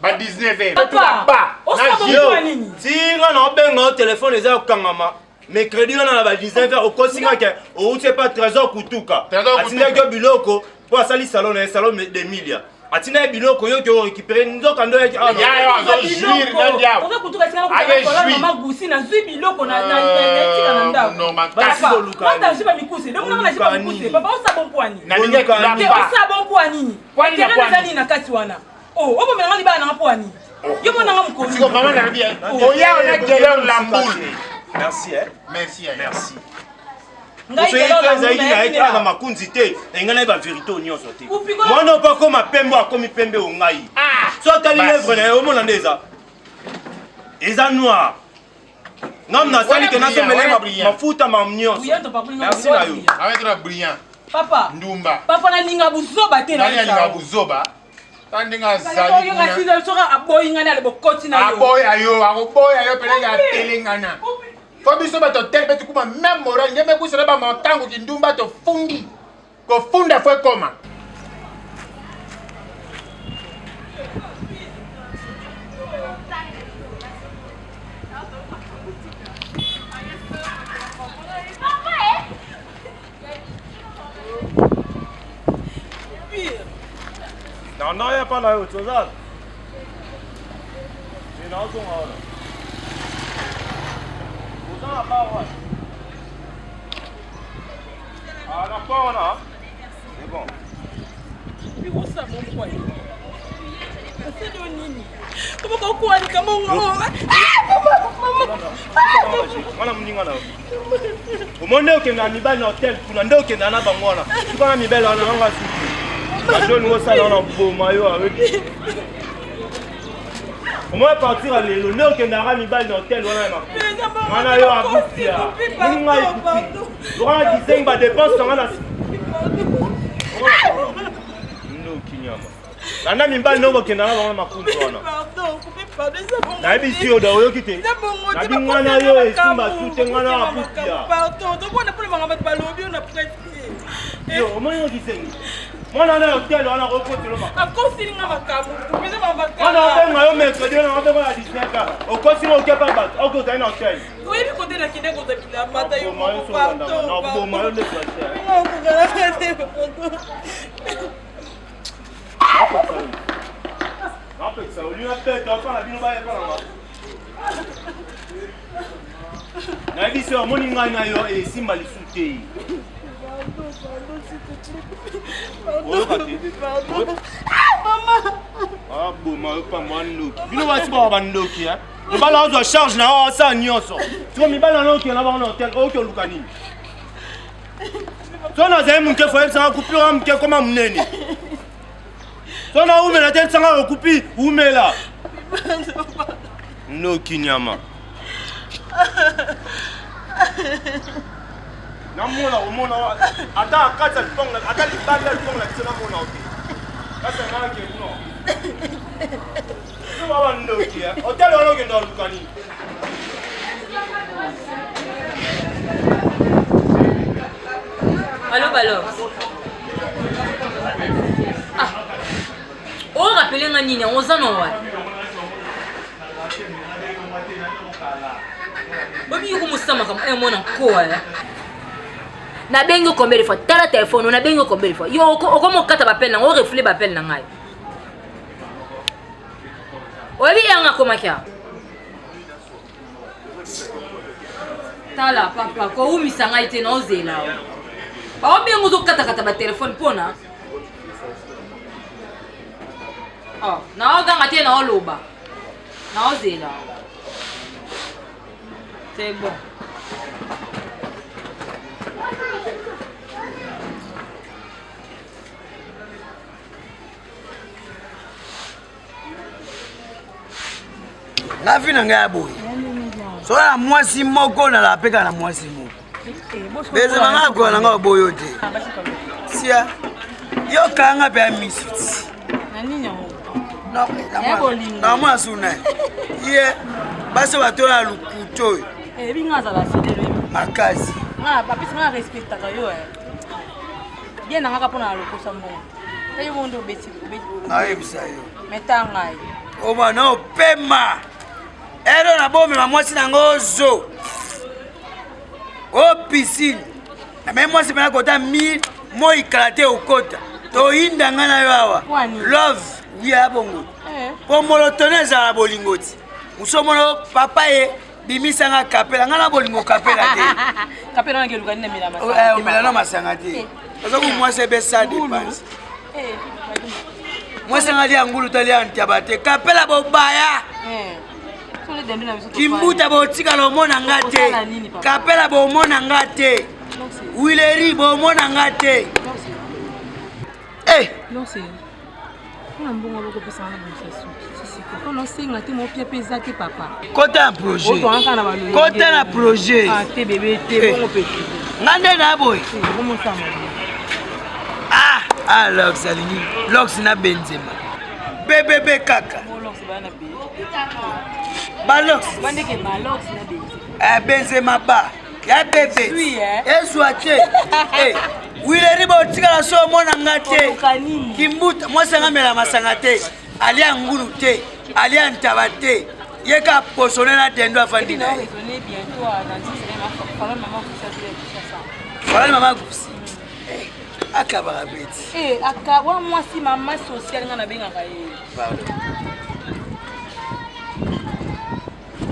Ba 19h. Papa, on s'en va nini? Si nga na benga téléphone eza okangama. Mercredi on a la 19h au kosinga ke o c'est pas trésor kutuka. Atina ke biloko pour sali salon d'Emilia. Atina biloko yo ke récupérer nzoka ndo ya ya zo juir na dia. On va kutuka sina ko mama gusi na zui biloko na tika na ndako. Non ma papa. Mata jiba mikuse. Donc na jiba mikuse. Papa on sa bon poani. Na linga kamba. On sa bon poani. Poani na kati wana. Oh, on me ngali ba na poani. Yo mona ngam ko. Siko mama na bien. Oya on a gelé la boule. Merci hein. Merci. Merci. Ngai gelé la makunzi te. Engana ba vérité onyo sote. Moi non pas comme pembe comme pembe o ngai. Ah, so tali lèvre na o mona ndeza. Eza noir. Ngam na sali ke na so mele mafuta mamnyo. Merci na yo. avec la brillant. Papa. Ndumba. Papa na linga buzoba te na. Na linga buzoba. Tandinga zali. Yo ngasi zo soka aboyi ngana le bokoti na yo. Aboyi ayo pele ya telengana. Fobiso bato tel betu kuma même moral ngeme kusela ba montango kindumba to fundi. Ko funda foi koma. Non, il n'y a pas la haute, c'est ça. C'est dans son rôle. Vous en avez pas, ouais. Ah, d'accord, là. C'est bon. Puis où ça, mon poing? C'est de nini. Comment qu'on cogne, comment on... Maman. Au monde où il y a un hôtel, pour l'endroit où il y a un hôtel, tu vas à Mibel, on va je ne vois ça dans le beau maillot avec. On va partir à l'honneur que n'a pas mis balle dans l'hôtel. On a eu un bouffier. On a écouté. On a dit que les dépenses sont là. Non, Kinyama. On a mis balle dans l'hôtel. On a mis pardon, pardon. On a mis sur le haut qui était. On a dit qu'on a eu un bouffier. Pardon, donc on a pris ma maman de lobby, on a prêté. Au moins, on dit ça. Moi, on a un hôtel, on a reporté le marché. Encore si on a un câble, on a un mercredi, on a un à 19h. On continue au Cap Abat, on continue un hôtel. Oui, mais quand on a quitté, on a quitté la matin. Non, bon, moi, on est placé. Non, peut-être ça. On lui a fait, on va la vie, on va y aller. Na biso ya moni ngai na yo esimba lisuti. Ah bon, ma pas moi ndoki. Bino basi ba bandoki hein. Le bala ozo charge na ça nyonso. Tu mi bala no ki na ba no hotel o ki olukani. Sona zai munke fo yebsa kupira munke koma munene. Sona ume na tel sanga okupi umela. Ndoki nyama. Namona umona ata akatsa liponga ata libanda liponga tsena mona ote. Kasa ngala ke kuno. Ni baba ndoki ya. Hotel ono ke ndo lukani. Allô. Ah. On rappelle nga nini on zano wa. Babi yuko musama kama mwana koa ya. Na bengo combien de fois tala téléphone na bengo combien de fois yo okomo kata bapel na o reflet bapel na ngai obi yanga koma kya tala papa ko umisa ngai te na ozela ba bengo zo kata ba téléphone pona oh na oga ngate na oloba na ozela c'est bon. La vie n'a boy. So la mwasi moko na la peka na mwasi moko. Beze manga ko na nga boyo te. Sia. Yo kanga pe misuti. Na nini No. Na mwasu na. Ye. Basi watola lukuto. Binga za la sidelo. Makazi. Ah, papi sima respecta ka yo bien nanga pona lokosa mbongo. Tayo mondo beti. Na ebisa yo. Metanga. Oba no pema. Ero na bombe mamwasi na ngozo. O piscine. Na même moi c'est pas kota 1000 moi ikalate okota. To inda ngana yo awa. Love ya bongo. Po molotone za la bolingoti. Musomono papa ye bimisa nga kapela ngana bolingo kapela te. Kapela na keluka nina mila masanga. Eh, mila masanga te. Parce que moi c'est bessa dépense. Moi c'est ngali angulu tali antiabate kapela bobaya. Kimbuta botika lo mona ngate. Kapela bo mona ngate. Wileri bo mona ngate. Eh, non c'est. On a bon beaucoup de ça na bonne quand on sait que mon pied pesa te papa. Côté un projet. Côté un projet. Ah, t'es bébé, t'es bon petit. Ngande na boy. Comment ça Ah, Lox alingi. Lox na Benzema. Bébé kaka. Lox ba na bé. Ba Lox. Bande ke ba Lox na Benzema. Benzema ba. Ya bébé. Oui Ezwate. Eh. Wileri botika la so mona ngate. Kimbuta moi sanga mela masanga te. Ali angulu te. Ali antabate. Yeka posone na tendo afandi na. Voilà maman Goussi. Akaba beti. Akaba moi si maman sociale ngana benga ka ye.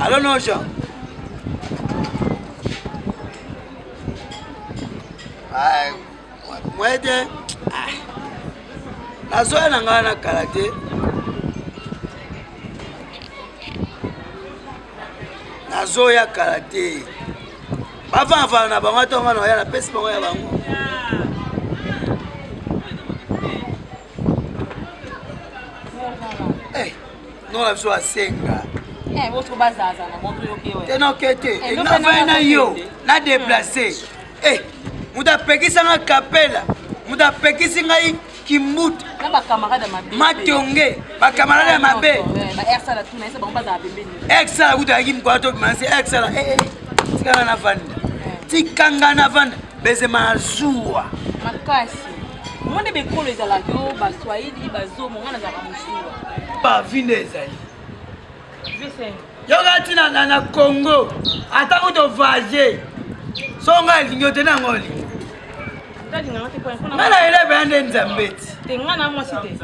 Alors non Jean. Moi de la zone nanga na karaté. Nazo ya karaté. Bava na bango tonga na ya na pesi bango ya bango. Eh, non la so asenga. Votre bazaza na montre yo kewe. Te no kete. Na va na yo, na déplacer. Eh, muda pekisa nga kapela. Muda pekisi ngai kimbuta. Na ba camarade mabe. Matonge, ba camarade mabe. Ba exa la tuna esa bango baza bembeni. Exa uta yim kwato manzi exa la tikanga na vanda. Tikanga na vanda Benzema zuwa. Makasi. Monde be kolo ezala yo ba Swahili ba zo mongana za bamusuwa. Ba vinde ezali. Vise. Yo gati na Congo. Ata uto vaje. Songa lingote na ngoli. Tadi ngati kwa nkona. Mala ile bande nzambeti. Tengana mo site.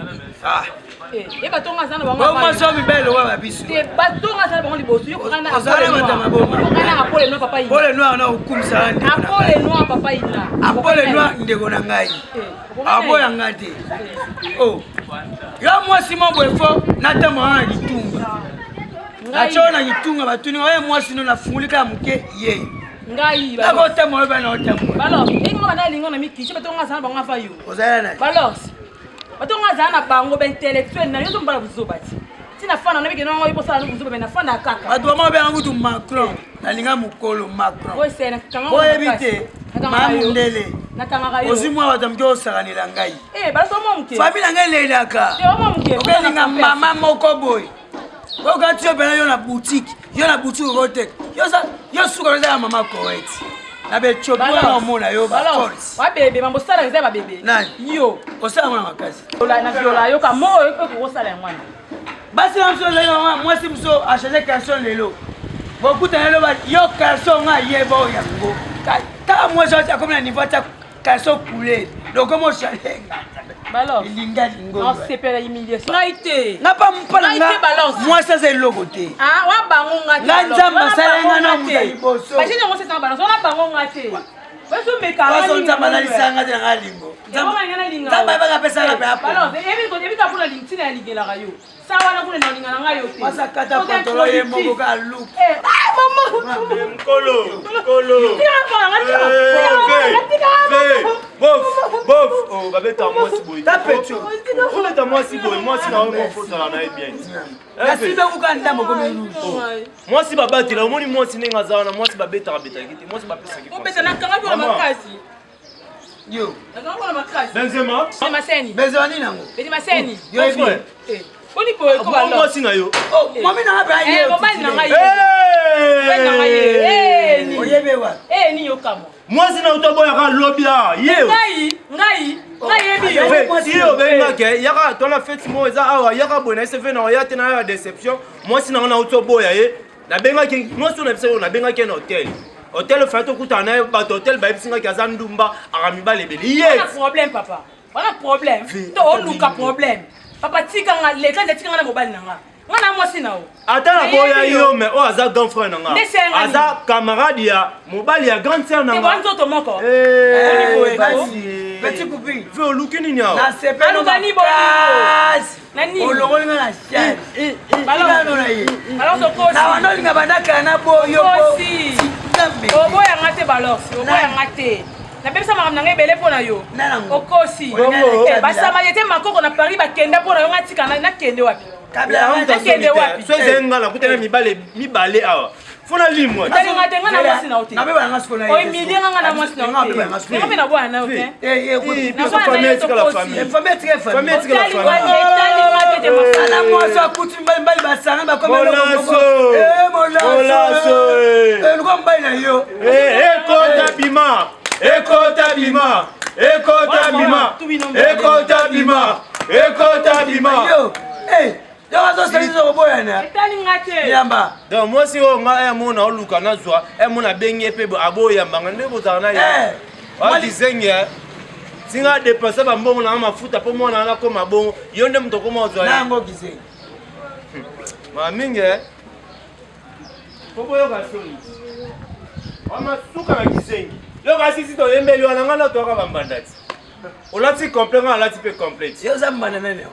Ah. E batonga zana bango. Ba mo so mi belo wa bisu. Te batonga zana bango liboso yo kana. Ozala matama boma. Kana apole no papa ina. Pole no na hukumsa ndi. Apole no papa ina. Apole no ndeko na ngai. Aboya ngati. Oh. Yo mwasi mobwefo natamo ana litunga. Nachona litunga batuni oye mwasi no nafungulika muke ye. Ngai ba. Ako tamo ba na otamo. Balos, ingo bana lingo na miki, batonga zana bango afa yo. Ozala na. Balos. Batonga zana bango ba intellectuel na yo mbala buzobati. Tina fana na biki no ibo sala buzoba na fana kaka. Adu ma ba ngutu Macron. Nalinga mukolo Macron. Boy sena kanga. Boy ebite. Mamundele. Nakanga yo. Ozimwa watamjo sakanela ngai. Balos mo mke. Famille ngai lelaka. Mo mke. Okelinga mama moko boy. Wakati yo bena yo na boutique rotek. Yo suka za mama correct. Na be chopo na mona yo ba force. Wa bebe mambo sala za ba bebe. Nani? Yo. Osala mwana makasi. Na viola yo ka mo ko sala mwana. Basi mso lelo moi si mso a changer canson lelo. Bokuta lelo ba yo canson nga yebo yango. Ta moi je comme na niveau ta canson coulé. Donc comment chalenga. Balos. Linga lingo. Non c'est pas humiliation. Ngaite. Na pa mpala nga. Moi ça c'est logo te. Ah wa bango ngate. Nzamba salenga na mutaliboso. Ba jini mo se tamba na bango ngate. Baso meka baso nzamba na lisanga te na lingo. Nzamba ba ka pesa la pe hapo. Balos, ebi ka pula lintina ya ligela ga yo. Sawa na kuna na lingana nga yo te. Masa kata pantolo ye moko ka look. Mama. Kolo. Bof. Oh, babeta moi si boy. Tapecho. Babeta moi si boy, moi si na mo foto na bien. Kasi be uka ndambo comme rouge. Moi si babati la moni moi si nenga za na moi si babeta beta kiti, moi si bapesa kiti. Obeta na kanga kwa makasi. Yo. Na kanga kwa makasi. Benzema. Maseni. Benzema ni nango. Beti maseni. Yo ebi. Oni boy ko ba lo. Moi si na yo. Oh, mami na ba ye. Mama na nga ye. Ni. Oyebe Problème wa. Eh ni yokamo. Moi c'est na utoboya ka lobby là. Ngai ebi yo. Si o benga ke yaka ton la fête mo eza awa yaka bona se fait na ya tena ya déception. Moi c'est na utoboya ye. Na benga ke moi so na biso na benga ke na hôtel. Hôtel fait to kutana ba hôtel ba bisinga ke azandumba aramiba lebele. Yes. On a problème papa. On a problème. To on luka problème. Papa tika nga le kan tika nga mobile nanga. Ngana moi sinao. Ata na boya yo mais o aza grand frère nanga. Aza camarade ya mobile ya grande sœur nanga. Te bonzo to moko. Petit copine. Fais au look ni nya. Na sepe no Nani bo. Nani. Olongoli nga na chien. Balon na ye. Alors to kosi. Na wana linga bandaka na boyo. Kosi. Oboya ngate balosi. Oboya ngate. Na pesa makam na ngebele pona yo. Okosi. Basama yete makoko na Paris bakenda pona yo ngatika na kende wapi. Kabla kende wapi. So zenga la kutena mibale awa. Fona limwa. Tali ngate ngana mwasi na hotel. Na beba nga siko na ye. Oyi midi ngana mwasi na hotel. Ngame na bwana na hotel. Na famille tika la famille. Famille tika famille. Famille tika la famille. Tali ngate de mafana. Na mwasi akuti mbali basanga bakome Molaso. Luko mbali na yo. Ekota bima. Ekota bima. Ekota bima. Ekota bima. Ekota bima. Yo. Yo azo selizo koboya na. Tali ngate. Yamba. Donc moi si on nga mona oluka na zwa mona bengi pe aboya mbanga ndeko za na ye. Wa dizenye. Singa dépenser ba mbongo na mafuta po mona na ko mabongo yonde mtoko mo zwa. Na ngo gizenye. Ma minge. Popo yo ka soni. Ama suka na gizenye. Yo ka sisi to yembeli wana ngana to ka bambandati. Olati complet nga lati pe complete. Yo zambana nene.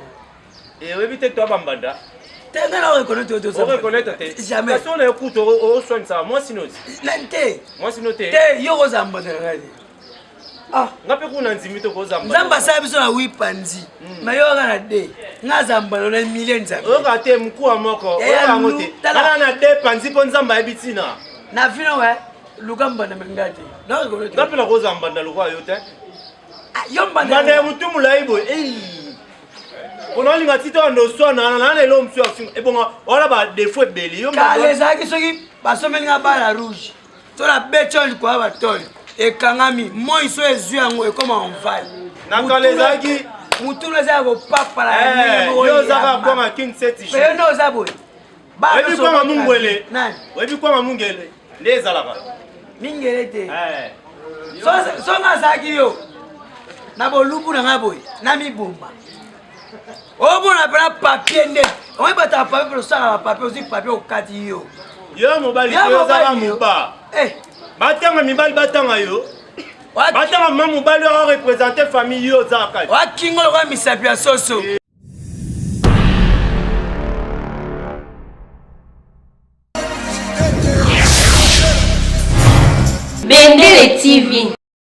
Et oui, peut-être toi, Bambanda. Tu reconnais on reconnaît jamais. Parce qu'on écoute, on soigne ça. Moi, sinon. Moi, sinon, tu es. Yo, Zambanda. Ah, on a pu qu'on a dit que Zambanda. Zamba, ça, c'est un oui, Panzi. Mais yo, on a des. N'a Zambanda, on a une million de Zambanda. On a été moukou à moko. On a monté. On a des Panzi pour Zamba et Bitina. Na fino, ouais. Lugamba na mengati. Non, reconnaît. Tu as pu la rose Zambanda, le roi, yote. Ah, Yombanda. Mane moutou moulaïbo. On a les titres en dessous, on a l'homme sur et bon, on a des fois belli. Car les amis qui sont à la rouge, tu as bête quoi, batol. Et Kangami, moi, ils sont les yeux et comment on va. N'a les amis, Moutou les a vos papas là. Yo zaba kwa ma king set. Mais non, Zabo. Bah, et puis quoi ma mungwele. Et puis quoi ma mungwele. Les alaba. Mingelete. So na saki yo. Na bolubu na ngaboy. Na mi bomba. Oh bon, on a papier net. On va pas papier pour ça, papier aussi papier au cadio. Yo mobile, yo ça moba. Eh, batanga mibali batanga yo. Batanga maman mobile yo représenter famille yo zaka. Wa kingo lo kwa misapia soso. Bendele TV.